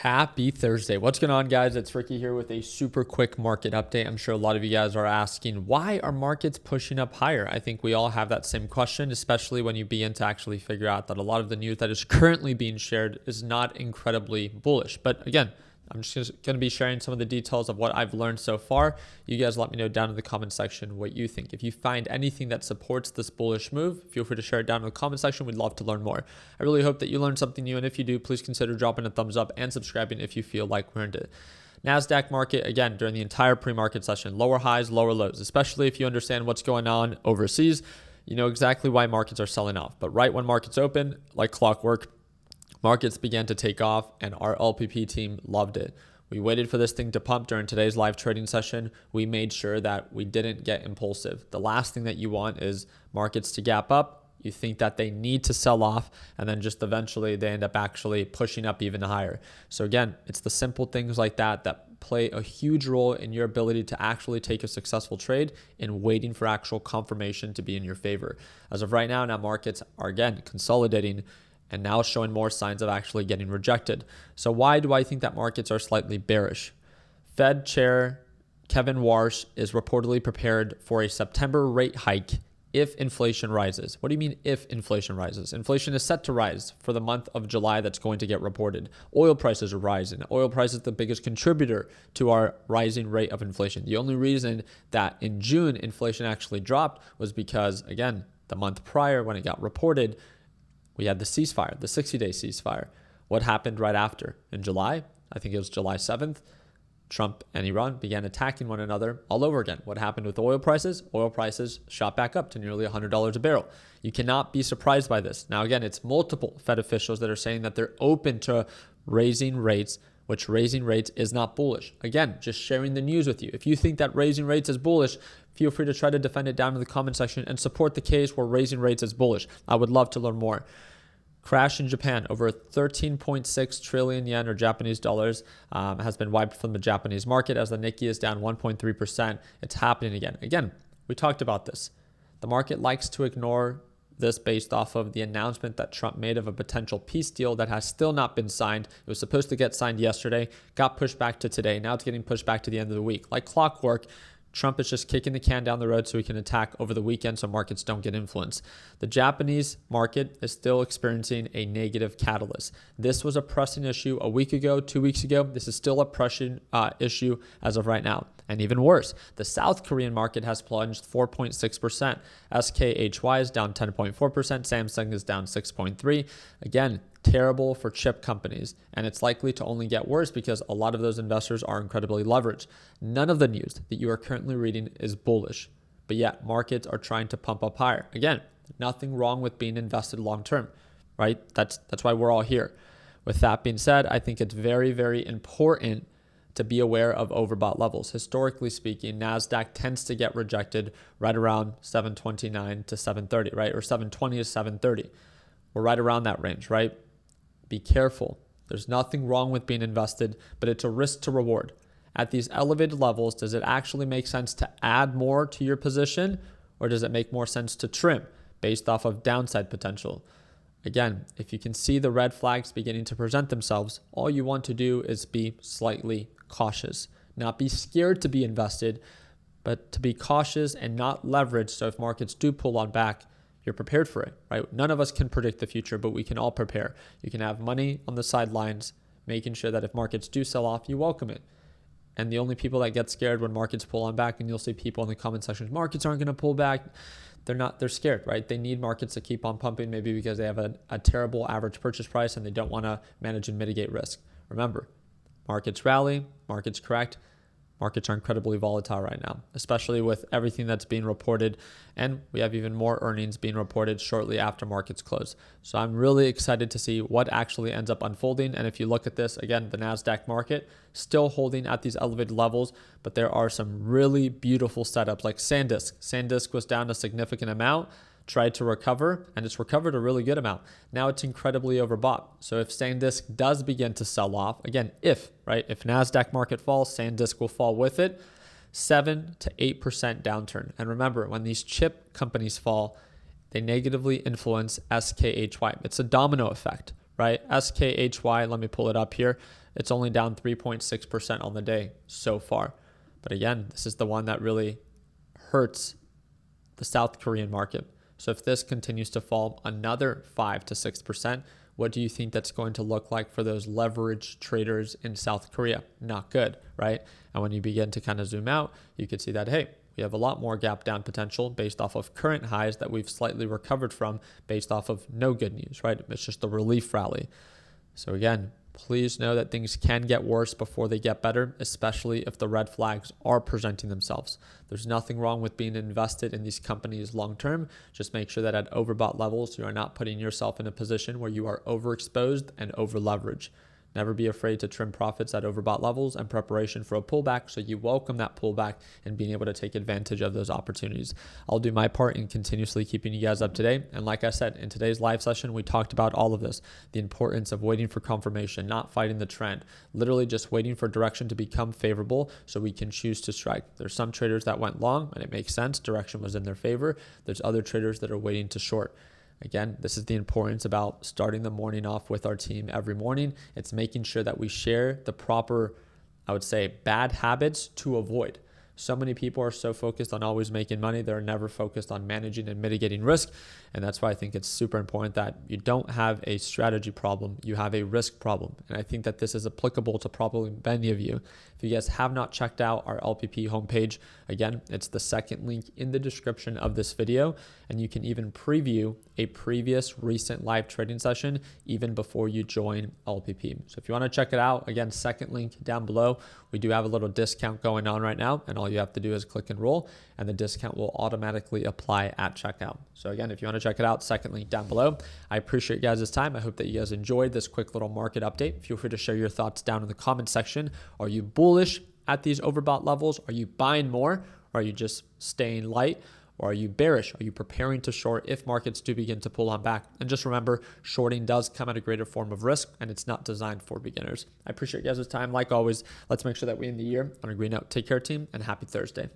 Happy Thursday. What's going on, guys? It's Ricky here with a super quick market update. I'm sure a lot of you guys are asking, why are markets pushing up higher? I think we all have that same question, especially when you begin to actually figure out that a lot of the news that is currently being shared is not incredibly bullish. But again, I'm just going to be sharing some of the details of what I've learned so far. You guys let me know down in the comment section what you think. If you find anything that supports this bullish move, feel free to share it down in the comment section. We'd love to learn more. I really hope that you learned something new. And if you do, please consider dropping a thumbs up and subscribing if you feel like we're into it. NASDAQ market, again, during the entire pre-market session, lower highs, lower lows, especially if you understand what's going on overseas. You know exactly why markets are selling off. But right when markets open, like clockwork, markets began to take off and our LPP team loved it. We waited for this thing to pump during today's live trading session. We made sure that we didn't get impulsive. The last thing that you want is markets to gap up. You think that they need to sell off and then just eventually they end up actually pushing up even higher. So again, it's the simple things like that that play a huge role in your ability to actually take a successful trade and waiting for actual confirmation to be in your favor. As of right now markets are again consolidating and now showing more signs of actually getting rejected. So why do I think that markets are slightly bearish? Fed Chair Kevin Warsh is reportedly prepared for a September rate hike if inflation rises. What do you mean if inflation rises? Inflation is set to rise for the month of July. That's going to get reported. Oil prices are rising. Oil price is the biggest contributor to our rising rate of inflation. The only reason that in June inflation actually dropped was because, again, the month prior when it got reported, we had the ceasefire, the 60-day ceasefire. What happened right after? In July, I think it was July 7th, Trump and Iran began attacking one another all over again. What happened with oil prices? Oil prices shot back up to nearly $100 a barrel. You cannot be surprised by this. Now, again, it's multiple Fed officials that are saying that they're open to raising rates, which raising rates is not bullish. Again, just sharing the news with you. If you think that raising rates is bullish, feel free to try to defend it down in the comment section and support the case where raising rates is bullish. I would love to learn more. Crash in Japan, over 13.6 trillion yen or Japanese dollars has been wiped from the Japanese market as the Nikkei is down 1.3%. It's happening again. Again, we talked about this. The market likes to ignore this based off of the announcement that Trump made of a potential peace deal that has still not been signed. It was supposed to get signed yesterday, got pushed back to today. Now it's getting pushed back to the end of the week. Like clockwork, Trump is just kicking the can down the road so he can attack over the weekend so markets don't get influenced. The Japanese market is still experiencing a negative catalyst. This was a pressing issue a week ago, 2 weeks ago. This is still a pressing issue as of right now. And even worse, the South Korean market has plunged 4.6%. SKHY is down 10.4%. Samsung is down 6.3%. Again, terrible for chip companies, and it's likely to only get worse because a lot of those investors are incredibly leveraged. None of the news that you are currently reading is bullish, but yet markets are trying to pump up higher. Again, nothing wrong with being invested long term, right? That's why we're all here. With that being said, I think it's very, very important to be aware of overbought levels. Historically speaking, NASDAQ tends to get rejected right around 729 to 730, right? Or 720 to 730. We're right around that range, right? Be careful. There's nothing wrong with being invested, but it's a risk to reward. At these elevated levels, does it actually make sense to add more to your position, or does it make more sense to trim based off of downside potential? Again, if you can see the red flags beginning to present themselves, all you want to do is be slightly cautious. Not be scared to be invested, but to be cautious and not leverage. So if markets do pull on back, you're prepared for it, right? None of us can predict the future, but we can all prepare. You can have money on the sidelines, making sure that if markets do sell off, you welcome it. And the only people that get scared when markets pull on back, and you'll see people in the comment sections, markets aren't going to pull back. They're scared, right? They need markets to keep on pumping, maybe because they have a terrible average purchase price and they don't want to manage and mitigate risk. Remember, markets rally, markets correct. Markets are incredibly volatile right now, especially with everything that's being reported. And we have even more earnings being reported shortly after markets close. So I'm really excited to see what actually ends up unfolding. And if you look at this, again, the NASDAQ market still holding at these elevated levels, but there are some really beautiful setups like SanDisk. SanDisk was down a significant amount, tried to recover, and it's recovered a really good amount. Now it's incredibly overbought. So if SanDisk does begin to sell off, again, if NASDAQ market falls, SanDisk will fall with it, 7 to 8% downturn. And remember, when these chip companies fall, they negatively influence SKHY. It's a domino effect, right? SKHY, let me pull it up here. It's only down 3.6% on the day so far. But again, this is the one that really hurts the South Korean market. So if this continues to fall another 5 to 6%, what do you think that's going to look like for those leveraged traders in South Korea? Not good, right? And when you begin to kind of zoom out, you can see that, hey, we have a lot more gap down potential based off of current highs that we've slightly recovered from based off of no good news, right? It's just a relief rally. So again, please know that things can get worse before they get better, especially if the red flags are presenting themselves. There's nothing wrong with being invested in these companies long term. Just make sure that at overbought levels, you are not putting yourself in a position where you are overexposed and over leveraged. Never be afraid to trim profits at overbought levels in preparation for a pullback, so you welcome that pullback and being able to take advantage of those opportunities. I'll do my part in continuously keeping you guys up to date. And like I said, in today's live session, we talked about all of this, the importance of waiting for confirmation, not fighting the trend, literally just waiting for direction to become favorable so we can choose to strike. There's some traders that went long and it makes sense. Direction was in their favor. There's other traders that are waiting to short. Again, this is the importance about starting the morning off with our team every morning. It's making sure that we share the proper, I would say, bad habits to avoid. So many people are so focused on always making money. They're never focused on managing and mitigating risk. And that's why I think it's super important that you don't have a strategy problem. You have a risk problem. And I think that this is applicable to probably many of you. If you guys have not checked out our LPP homepage, again, it's the second link in the description of this video. And you can even preview a previous recent live trading session even before you join LPP. So if you want to check it out, again, second link down below. We do have a little discount going on right now, and all you have to do is click enroll, and the discount will automatically apply at checkout. So again, if you want to check it out, second link down below. I appreciate you guys' time. I hope that you guys enjoyed this quick little market update. Feel free to share your thoughts down in the comment section. Are you bullish at these overbought levels? Are you buying more? Or are you just staying light? Or are you bearish? Are you preparing to short if markets do begin to pull on back? And just remember, shorting does come at a greater form of risk, and it's not designed for beginners. I appreciate you guys' time. Like always, let's make sure that we end the year on a green note. Take care, team, and happy Thursday.